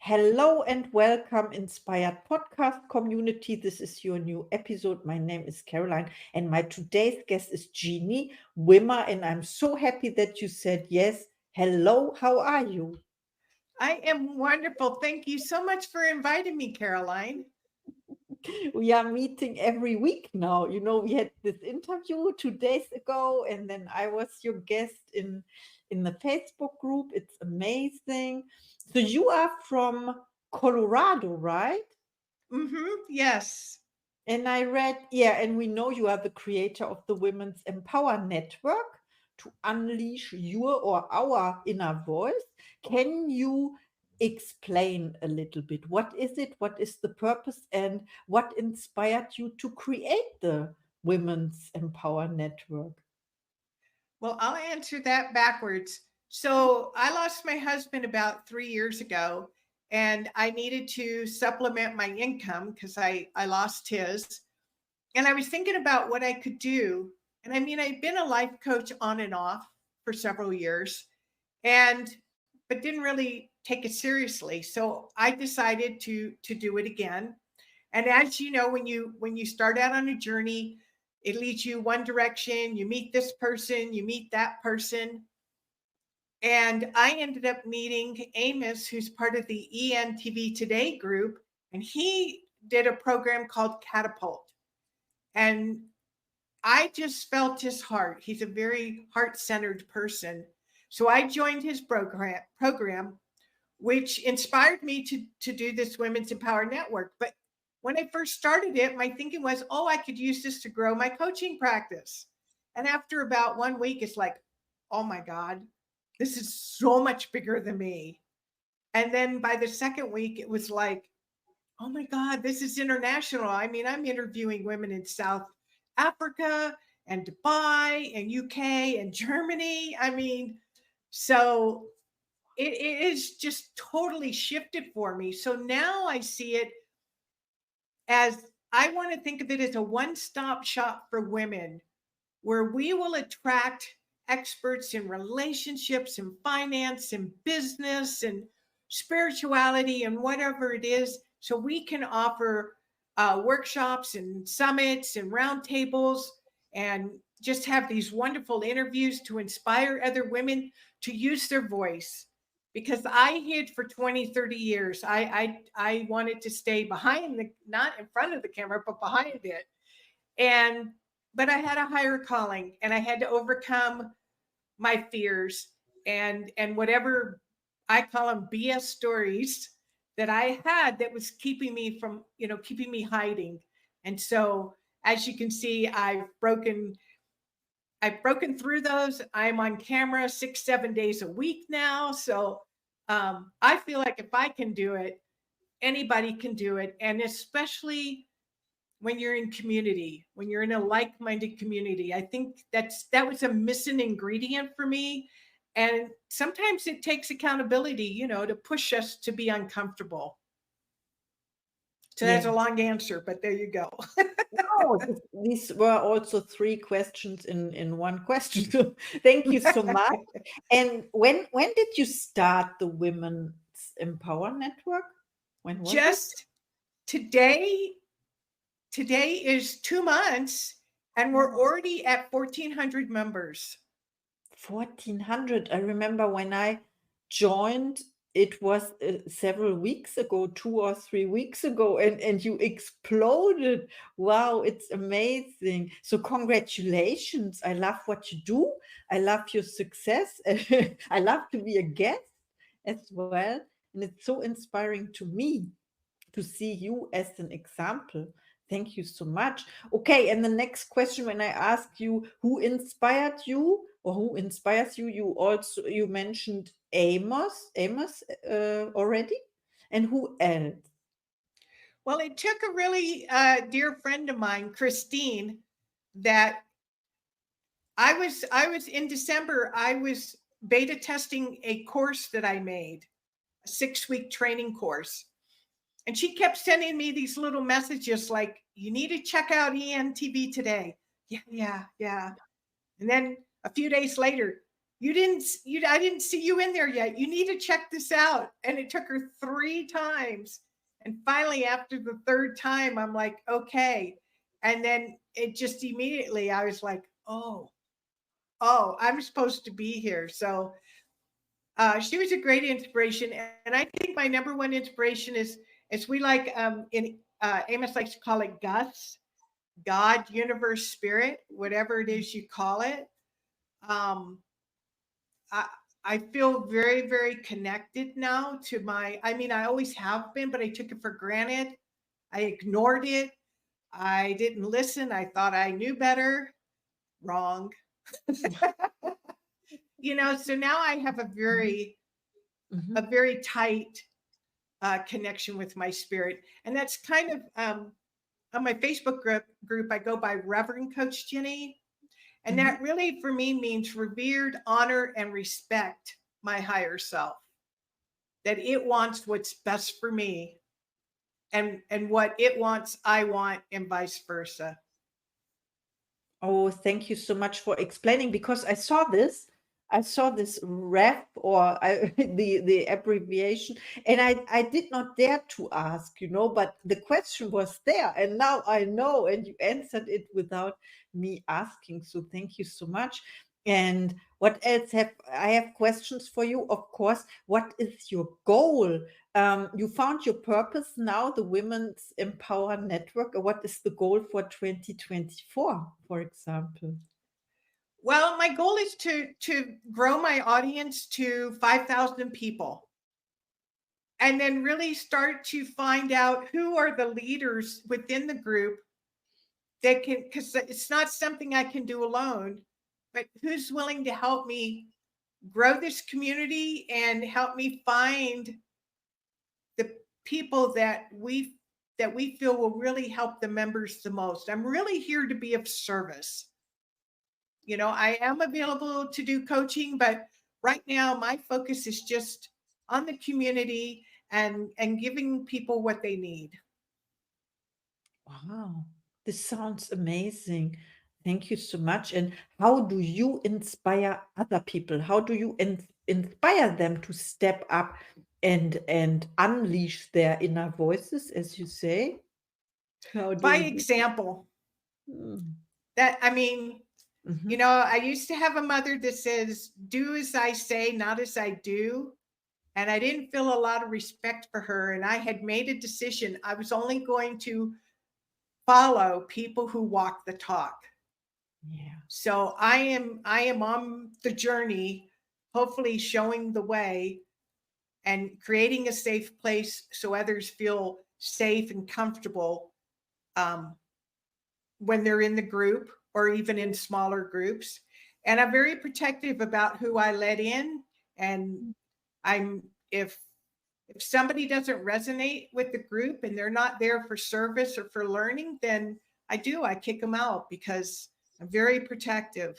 Hello and welcome, Inspired Podcast community. This is your new episode. My name is Caroline, and my today's guest is Jini Wimmer, and I'm so happy that you said yes. Hello, how are you? I am wonderful. Thank you so much for inviting me, Caroline. We are meeting every week now. We had this interview 2 days ago, and then I was your guest in the Facebook group. It's amazing. So you are from Colorado, right? Yes. And I read, yeah, and we know you are the creator of the Women's Empower Network to unleash your or our inner voice. Can you explain a little bit? What is it? What is the purpose? And what inspired you to create the Women's Empower Network? Well, I'll answer that backwards. So I lost my husband about 3 years ago, and I needed to supplement my income because I lost his. And I was thinking about what I could do. And I mean, I've been a life coach on and off for several years, and but didn't really take it seriously. So I decided to do it again. And as you know, when you start out on a journey, it leads you one direction, you meet this person, you meet that person. And I ended up meeting Amos, who's part of the ENTV Today group, and he did a program called Catapult. And I just felt his heart. He's a very heart-centered person. So I joined his program, which inspired me to do this Women's Empower Network. But when I first started it, my thinking was, oh, I could use this to grow my coaching practice. And after about 1 week, it's like, oh my God, this is so much bigger than me. And then by the second week, it was like, oh my God, this is international. I mean, I'm interviewing women in South Africa and Dubai and UK and Germany. I mean, so it is just totally shifted for me. So now I see it as I want to think of it as a one stop shop for women where we will attract experts in relationships and finance and business and spirituality and whatever it is. So we can offer workshops and summits and roundtables and just have these wonderful interviews to inspire other women to use their voice. Because I hid for 20, 30 years. I wanted to stay behind not in front of the camera, but behind it. And but I had a higher calling and I had to overcome my fears and whatever I call them BS stories that I had that was keeping me from, keeping me hiding. And so as you can see, I've broken through those. I'm on camera 6, 7 days a week now. So I feel like if I can do it, anybody can do it. And especially when you're in community, when you're in a like-minded community. I think that was a missing ingredient for me. And sometimes it takes accountability, to push us to be uncomfortable. So that's Yeah. a long answer, but there you go. Oh, these were also three questions in one question. So thank you so much. And when did you start the Women's Empower Network? When was it? Just today, today is 2 months, and we're Oh, already at 1,400 members. 1400. I remember when I joined, it was several weeks ago, 2 or 3 weeks ago, and you exploded. Wow, it's amazing. So congratulations. I love what you do. I love your success. I love to be a guest as well. And it's so inspiring to me to see you as an example. Thank you so much. Okay, and the next question, when I ask you who inspired you or who inspires you, you mentioned Amos already, and who else? Well, it took a really dear friend of mine, Christine, that I was in December. I was beta testing a course that I made, a 6 week training course, and she kept sending me these little messages like, "You need to check out ENTV today." Yeah, yeah, yeah. And then a few days later, I didn't see you in there yet. You need to check this out. And it took her 3 times. And finally, after the 3rd time, I'm like, okay. And then it just immediately, I was like, oh, I'm supposed to be here. So she was a great inspiration. And I think my number one inspiration is we like in Amos likes to call it Gus, God, universe, spirit, whatever it is you call it. Um, I, I feel very, very connected now to I mean, I always have been, but I took it for granted. I ignored it. I didn't listen. I thought I knew better. Wrong. So now I have a very tight connection with my spirit. And that's kind of on my Facebook group, I go by Reverend Coach Jeannie. And that really for me means revered, honor, and respect my higher self. That it wants what's best for me, and what it wants, I want, and vice versa. Oh, thank you so much for explaining, because I saw this REF, or the abbreviation, and I did not dare to ask, but the question was there, and now I know, and you answered it without me asking. So thank you so much. And what else I have questions for you, of course. What is your goal? You found your purpose now, the Women's Empower Network. What is the goal for 2024, for example? Well, my goal is to grow my audience to 5,000 people, and then really start to find out who are the leaders within the group that can, because it's not something I can do alone, but who's willing to help me grow this community and help me find the people that we feel will really help the members the most. I'm really here to be of service. I am available to do coaching, but right now my focus is just on the community and giving people what they need. Wow, this sounds amazing. Thank you so much. And how do you inspire other people? How do you inspire them to step up and unleash their inner voices, as you say? How do By you do? example, Mm. that I mean, Mhm. I used to have a mother that says, do as I say, not as I do. And I didn't feel a lot of respect for her. And I had made a decision. I was only going to follow people who walk the talk. Yeah. So I am on the journey, hopefully showing the way and creating a safe place so others feel safe and comfortable um, when they're in the group or even in smaller groups. And I'm very protective about who I let in. And I'm if somebody doesn't resonate with the group and they're not there for service or for learning, then I kick them out because I'm very protective.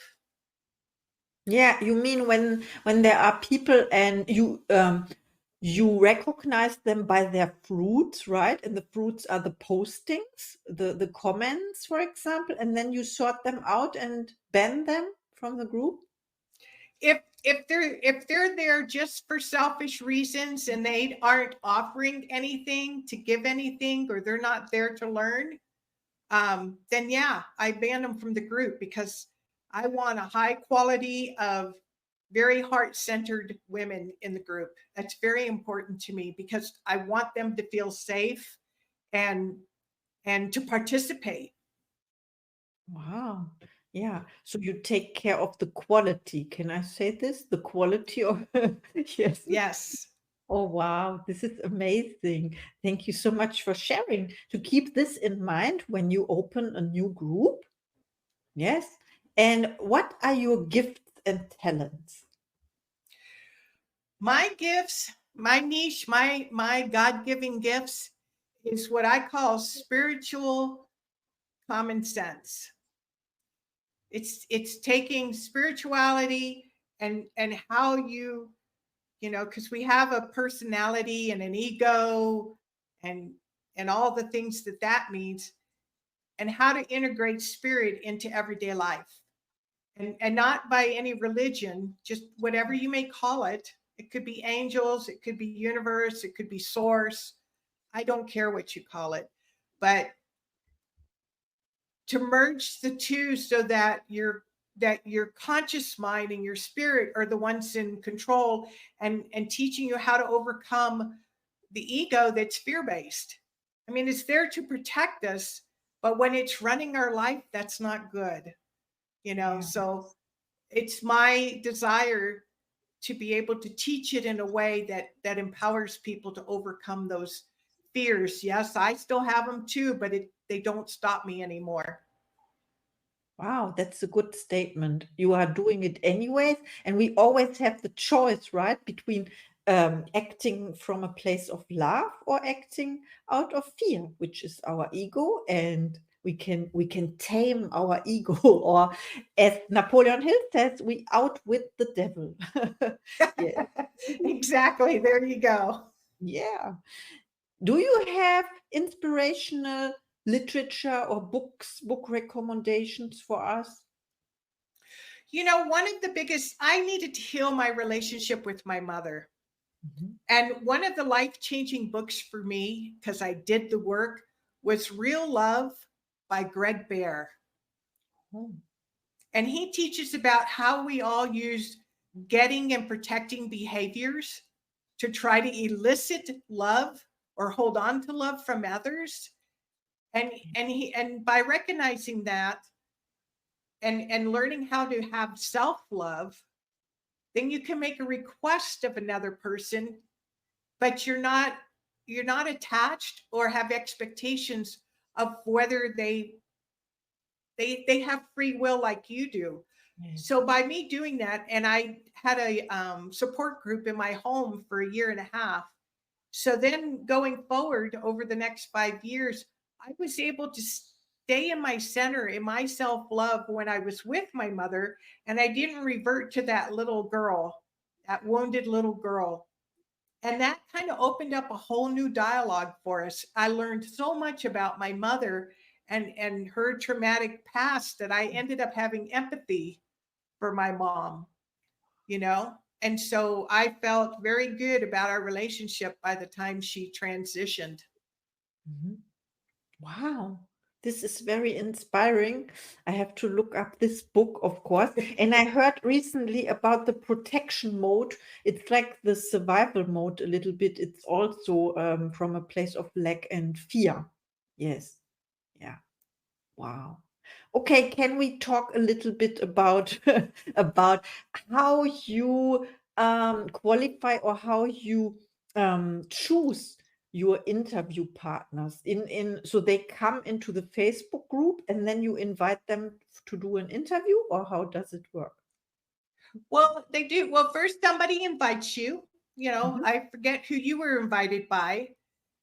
Yeah, you mean when there are people and you recognize them by their fruits, right? And the fruits are the postings, the comments, for example, and then you sort them out and ban them from the group? If they're there just for selfish reasons and they aren't offering anything to give anything, or they're not there to learn, then yeah, I ban them from the group because I want a high quality of very heart-centered women in the group. That's very important to me because I want them to feel safe and to participate. Wow. Yeah. So you take care of the quality. Can I say this? The quality of yes. Yes. Oh, wow. This is amazing. Thank you so much for sharing. To keep this in mind when you open a new group. Yes. And what are your gifts and talents? My gifts, my niche, my God-given gifts is what I call spiritual common sense. It's taking spirituality and how because we have a personality and an ego and all the things that means, and how to integrate spirit into everyday life. and not by any religion, just whatever you may call it. It could be angels, it could be universe, it could be source. I don't care what you call it, but to merge the two so that your conscious mind and your spirit are the ones in control, and teaching you how to overcome the ego that's fear-based. I mean, it's there to protect us, but when it's running our life, that's not good, Yeah. So it's my desire to be able to teach it in a way that empowers people to overcome those fears. Yes, I still have them too, but they don't stop me anymore. Wow, that's a good statement. You are doing it anyways, and we always have the choice, right, between acting from a place of love or acting out of fear, which is our ego, and we can tame our ego, or as Napoleon Hill says, we outwit the devil. Yeah, Exactly. There you go. yeah. Do you have inspirational literature or book recommendations for us? One of the biggest, I needed to heal my relationship with my mother. Mhm. And one of the life changing books for me, because I did the work, was Real Love by Greg Bear. Oh. And he teaches about how we all use getting and protecting behaviors to try to elicit love or hold on to love from others. And by recognizing that, and learning how to have self-love, then you can make a request of another person, but you're not attached or have expectations of whether they have free will like you do. Yes. So by me doing that, and I had a support group in my home for a year and a half. So then going forward over the next 5 years, I was able to stay in my center, in my self love when I was with my mother, and I didn't revert to that little girl, that wounded little girl. And that kind of opened up a whole new dialogue for us. I learned so much about my mother and her traumatic past that I ended up having empathy for my mom. And so I felt very good about our relationship by the time she transitioned. Mhm. Wow, this is very inspiring. I have to look up this book, of course. And I heard recently about the protection mode. It's like the survival mode a little bit. It's also from a place of lack and fear. Yes. Yeah. Wow. Okay, can we talk a little bit about about how you qualify or how you choose your interview partners in so they come into the Facebook group and then you invite them to do an interview, or how does it work? Well, they do. Well, first somebody invites you. Mhm. I forget who you were invited by.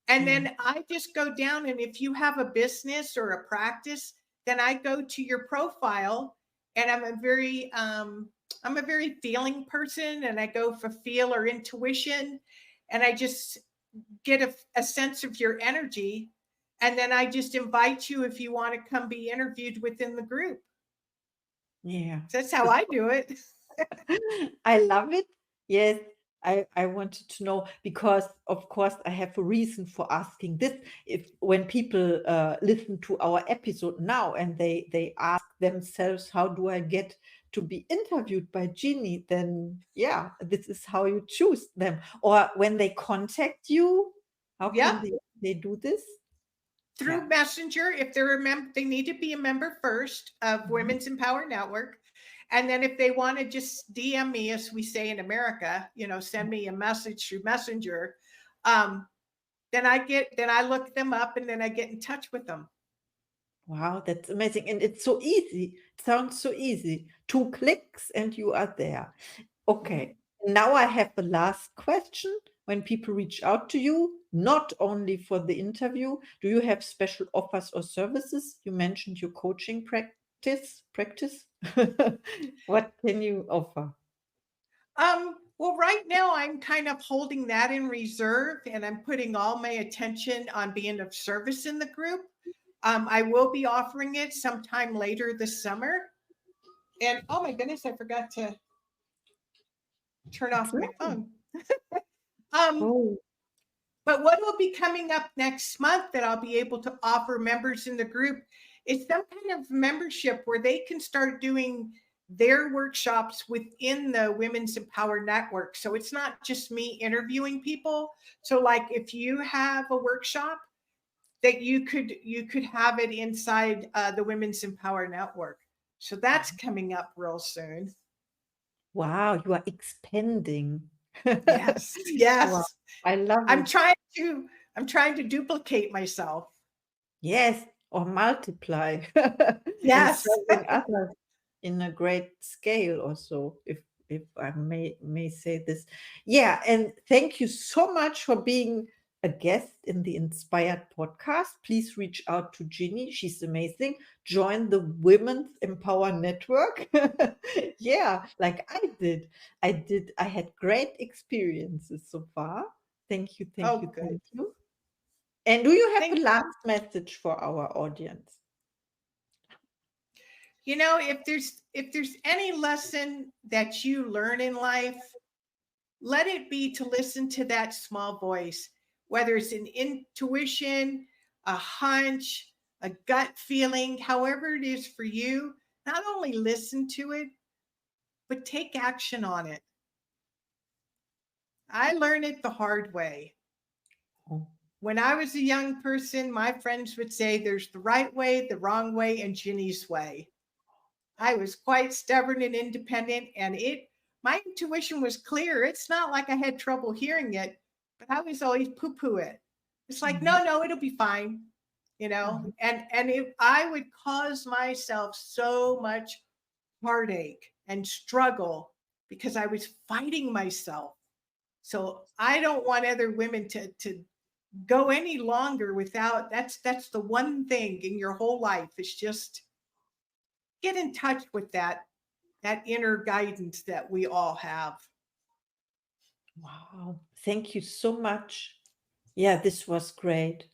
And Yeah. then I just go down, and if you have a business or a practice, then I go to your profile, and I'm a very feeling person, and I go for feel or intuition, and I just get a sense of your energy, and then I just invite you if you want to come be interviewed within the group. Yeah. So that's how I do it. I love it. Yes, I wanted to know because, of course, I have a reason for asking this. If when people listen to our episode now and they ask themselves, how do I get to be interviewed by Jeannie? Then yeah, this is how you choose them. Or when they contact you, how Yeah, can they do this? Yeah. through Messenger. If they're a member, they need to be a member first of Mhm. Women's Empower Network. And then if they want to just DM me, as we say in America, send me a message through Messenger, um, then I look them up, and then I get in touch with them. Wow, that's amazing. And it's so easy. It sounds so easy. 2 clicks and you are there. Mhm. Okay. Now I have the last question. When people reach out to you, not only for the interview, do you have special offers or services? You mentioned your coaching practice. What can you offer? Well, right now I'm kind of holding that in reserve, and I'm putting all my attention on being of service in the group. I will be offering it sometime later this summer. And oh my goodness, I forgot to turn It's off my lovely. phone. Um, Oh, but what will be coming up next month that I'll be able to offer members in the group is some kind of membership where they can start doing their workshops within the Women's Empower Network. So it's not just me interviewing people. So like if you have a workshop that you could have it inside the Women's Empower Network. So that's coming up real soon. wow, you are expanding. Yes, Wow, yes. I love I'm it. trying to I'm trying to duplicate myself. Yes, or multiply and Yes. serving others in a great scale also, if I may say this. Yeah, and thank you so much for being a guest in the Inspired podcast. Please reach out to Ginny. She's amazing. Join the Women's Empower Network. Yeah, like I did. I had great experiences so far. Thank you, thank Oh, you, good. thank you. And do you have a Thank you. last message for our audience? You know, if there's any lesson that you learn in life, let it be to listen to that small voice, whether it's an intuition, a hunch, a gut feeling, however it is for you, not only listen to it, but take action on it. I learned it the hard way. Oh, When I was a young person, my friends would say there's the right way, the wrong way, and Ginny's way. I was quite stubborn and independent, and it my intuition was clear. It's not like I had trouble hearing it, but I was always poo-poo it. It's like, mhm, no, no, it'll be fine, mhm. and if I would cause myself so much heartache and struggle because I was fighting myself. So I don't want other women to go any longer without that's the one thing in your whole life is just get in touch with that inner guidance that we all have. Wow. Thank you so much. Yeah, this was great.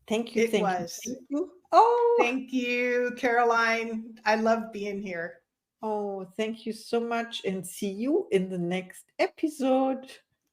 Thank you, It thank you, was. thank you. Oh, Thank you, Caroline. I love being here. oh, thank you so much and see you in the next episode.